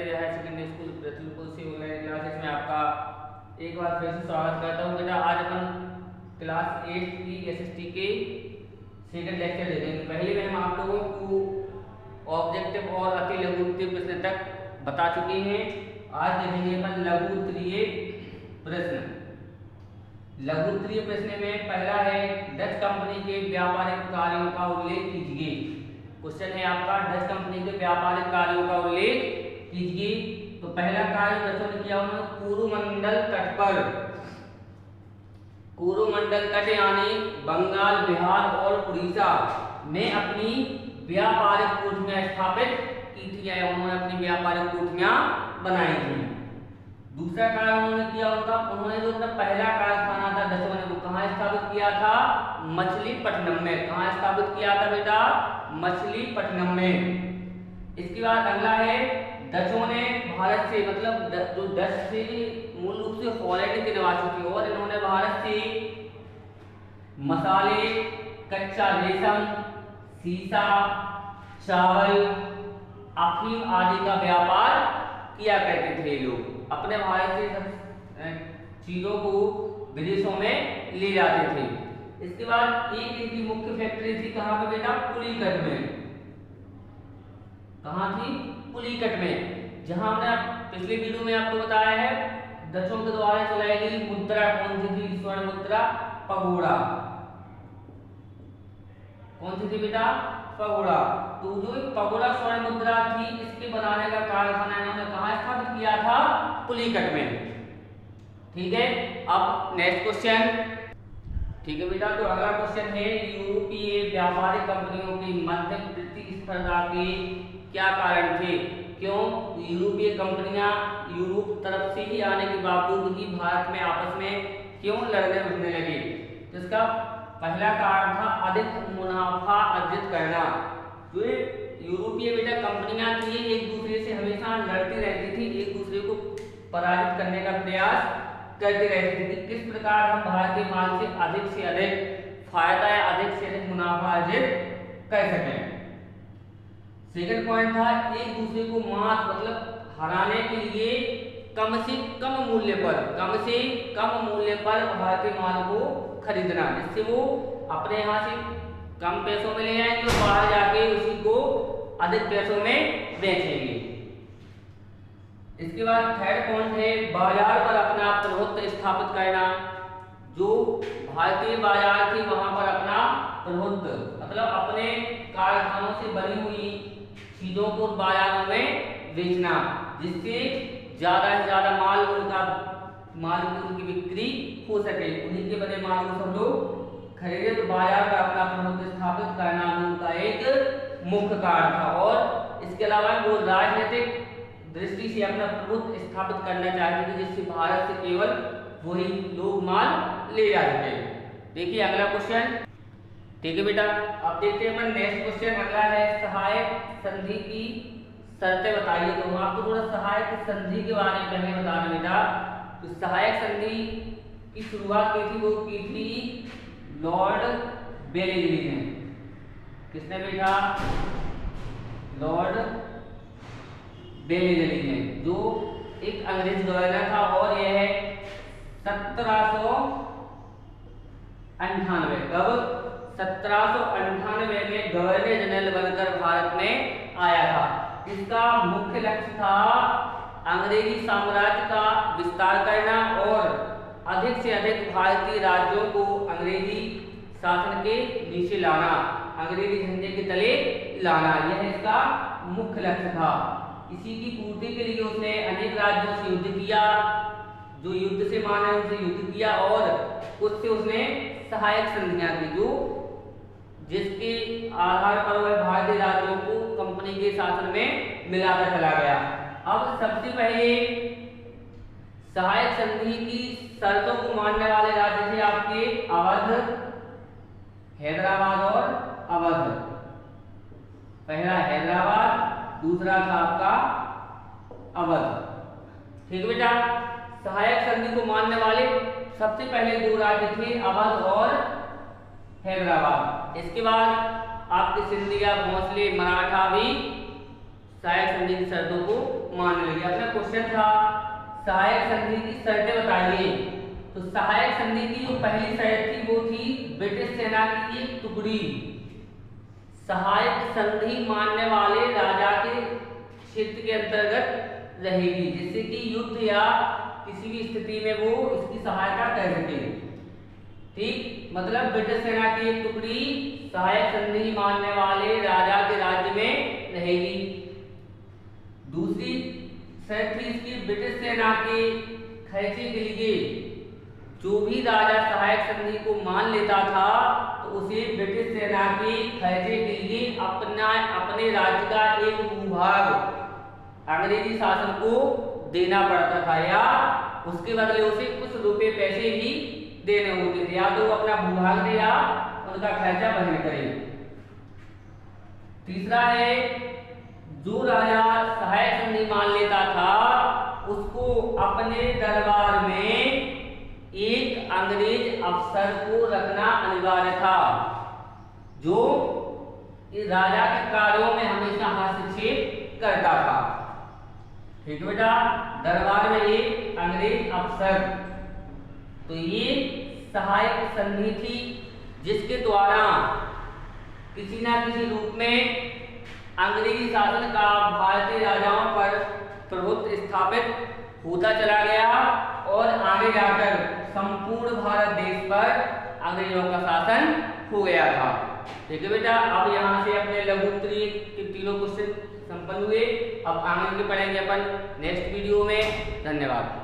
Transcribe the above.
आचार्य higher secondary school Prithvipur से online classes में आपका एक बार फिर से स्वागत करता हूँ। बेटा आज अपन क्लास 8 की एसएसटी के सेकंड लेक्चर दे देंगे। पहले में हम आप लोगों को ऑब्जेक्टिव और अति लघु उत्तरीय प्रश्न तक बता चुके हैं। आज देखेंगे अपन लघु उत्तरीय प्रश्न। लघु उत्तरीय प्रश्न में पहला है डच कंपनी के व्यापारिक कार्यों का उल्लेख कीजिए। क्वेश्चन है आपका डच कंपनी के व्यापारिक कार्यों का उल्लेख कीजिए। तो पहला कार्य डचों ने किया उन्होंने कोरोमंडल तट पर, कोरोमंडल तट यानी बंगाल, बिहार और उड़ीसा में अपनी व्यापारिक कोठियां स्थापित की थी या उन्होंने अपनी व्यापारिक कोठियां बनाई थी। दूसरा कार्य उन्होंने किया उन्होंने जो अपना पहला कारखाना था डचों ने वो कहाँ स्थापित किया था? मछलीपट्टनम में। कहाँ स्थापित किया था बेटा? मछलीपट्टनम में। इसके बाद अगला है डचों ने भारत से, मतलब जो डच से मूल रूप से हॉलैंड के निवासी थे और इन्होंने भारत से मसाले, कच्चा रेशम, सीसा, चावल, अफीम आदि का व्यापार किया करते थे। लोग अपने भारत से चीजों को विदेशों में ले जाते थे। इसके बाद एक इनकी मुख्य फैक्ट्री थी कहाँ पे बेटा? पुलिकट में। कहाँ थी? पुलिकट में। जहां हमने पिछले वीडियो में आपको बताया है डचों के द्वारा चलाई गई मुद्रा कौन सी थी? स्वर्ण मुद्रा पगोड़ा। कौन सी थी बेटा? पगोड़ा। तो जो पगोड़ा स्वर्ण मुद्रा थी इसके बनाने का कारखाना इन्होंने कहाँ स्थापित किया था? पुलिकट में। ठीक है, अब नेक्स्ट क्वेश्चन। ठीक है बेटा, तो अगला क्वेश्चन है यूरोपीय व्यापारिक कंपनियों की मध्य प्रतिस्पर्धा के क्या कारण थे? क्यों यूरोपीय कंपनियां यूरोप तरफ से ही आने के बावजूद ही भारत में आपस में क्यों लड़ने भिड़ने लगे? तो इसका पहला कारण था अधिक मुनाफा अर्जित करना। जो यूरोपीय बेटा कंपनियां थी एक दूसरे से हमेशा लड़ती रहती थी, एक दूसरे को पराजित करने का प्रयास करते रहते थे कि किस प्रकार हम भारतीय माल से अधिक फायदा या अधिक से अधिक मुनाफा अर्जित कर सकें। सेकंड पॉइंट था एक दूसरे को मात मतलब हराने के लिए कम से कम मूल्य पर भारतीय माल को खरीदना, जिससे वो अपने यहाँ से कम पैसों में ले जाएंगे और बाहर जाके उसी को अधिक पैसों में बेचेंगे। इसके बाद थर्ड पॉइंट है बाजार पर अपना प्रभुत्व स्थापित करना। जो भारतीय बाजार थी वहां पर अपना प्रभुत्व मतलब अपने कारखानों से बनी हुई चीजों को बाजारों में बेचना, जिससे ज्यादा से ज्यादा माल की उनकी बिक्री हो सके, उन्हीं के बने माल को सब लोग खरीदे। तो बाजार पर अपना प्रभुत्व स्थापित करना उनका एक मुख्य कारण था। और इसके अलावा वो राजनीतिक दृष्टि से अपना प्रभुत्व स्थापित करना चाहते थे, जिससे भारत से केवल वही लोग माल ले जा सके। देखिए अगला क्वेश्चन। ठीक है बेटा, अब देखते हैं नेक्स्ट क्वेश्चन। अगला है सहायक संधि की शर्तें बताइए। तो हम आपको थोड़ा सहायक संधि के बारे में पहले बताना बेटा। तो सहायक संधि की शुरुआत की थी वो की थी लॉर्ड बेलेजली ने। किसने बेटा? लॉर्ड बेलेजली ने, जो एक अंग्रेज गवर्नर था और यह 1798 कब? 1798 में गवर्नर जनरल बनकर भारत में आया था। इसका मुख्य लक्ष्य था अंग्रेजी साम्राज्य का विस्तार करना और अधिक से अधिक भारतीय राज्यों को अंग्रेजी शासन के नीचे लाना, अंग्रेजी झंडे के तले लाना, यह इसका मुख्य लक्ष्य था। इसी की पूर्ति के लिए उसने अनेक राज्यों से युद्ध किया, जो युद्ध से माने उनसे युद्ध किया और उससे उसने सहायक संधियां की, जो जिसके आधार पर वह भारतीय राज्यों को कंपनी के शासन में मिलाता चला गया। अब सबसे पहले सहायक संधि की शर्तों को मानने वाले राज्य थे आपके अवध, हैदराबाद और अवध। पहला हैदराबाद, दूसरा था आपका अवध। ठीक बेटा, सहायक संधि को मानने वाले सबसे पहले दो राज्य थे अवध और हैदराबाद। इसके बाद आपके सिंधिया, भोंसले, मराठा भी सहायक संधि की शर्तों को मानने लगे। अपना क्वेश्चन था सहायक संधि की शर्तें बताइए। तो सहायक संधि की जो पहली शर्त थी वो थी ब्रिटिश सेना की एक टुकड़ी सहायक संधि मानने वाले राजा के क्षेत्र के अंतर्गत रहेगी, जिससे कि युद्ध या किसी भी स्थिति में वो इसकी सहायता कर सके। ठीक, मतलब ब्रिटिश सेना की एक टुकड़ी सहायक संधि मानने वाले राजा के राज्य में रहेगी। दूसरी शर्त थी इसकी ब्रिटिश सेना के खर्चे के लिए जो भी राजा सहायक संधि को मान लेता था तो उसे ब्रिटिश सेना के खर्चे के लिए अपने राज्य का एक भूभाग अंग्रेजी शासन को देना पड़ता था या उसके बदले उसे कुछ रुपए पैसे भी देने होते थे, या तो अपना भूभाग दे या उनका खर्चा वहन करे। तीसरा है जो राजा सहायक संधि मान लेता था उसको अपने दरबार में एक अंग्रेज अफसर को रखना अनिवार्य था जो इस राजा के कार्यों में हमेशा हस्तक्षेप करता था। ठीक है बेटा, दरबार में एक अंग्रेज अफसर। तो ये सहायक संधि थी जिसके द्वारा किसी ना किसी रूप में अंग्रेजी शासन का भारतीय राजाओं पर प्रभुत्व स्थापित होता चला गया और आगे जाकर संपूर्ण भारत देश पर अंग्रेजों का शासन हो गया था। ठीक है बेटा, अब यहाँ से अपने लघु उत्तरीय के तीनों क्वेश्चन संपन्न हुए। अब आगे के पढ़ेंगे अपन नेक्स्ट वीडियो में। धन्यवाद।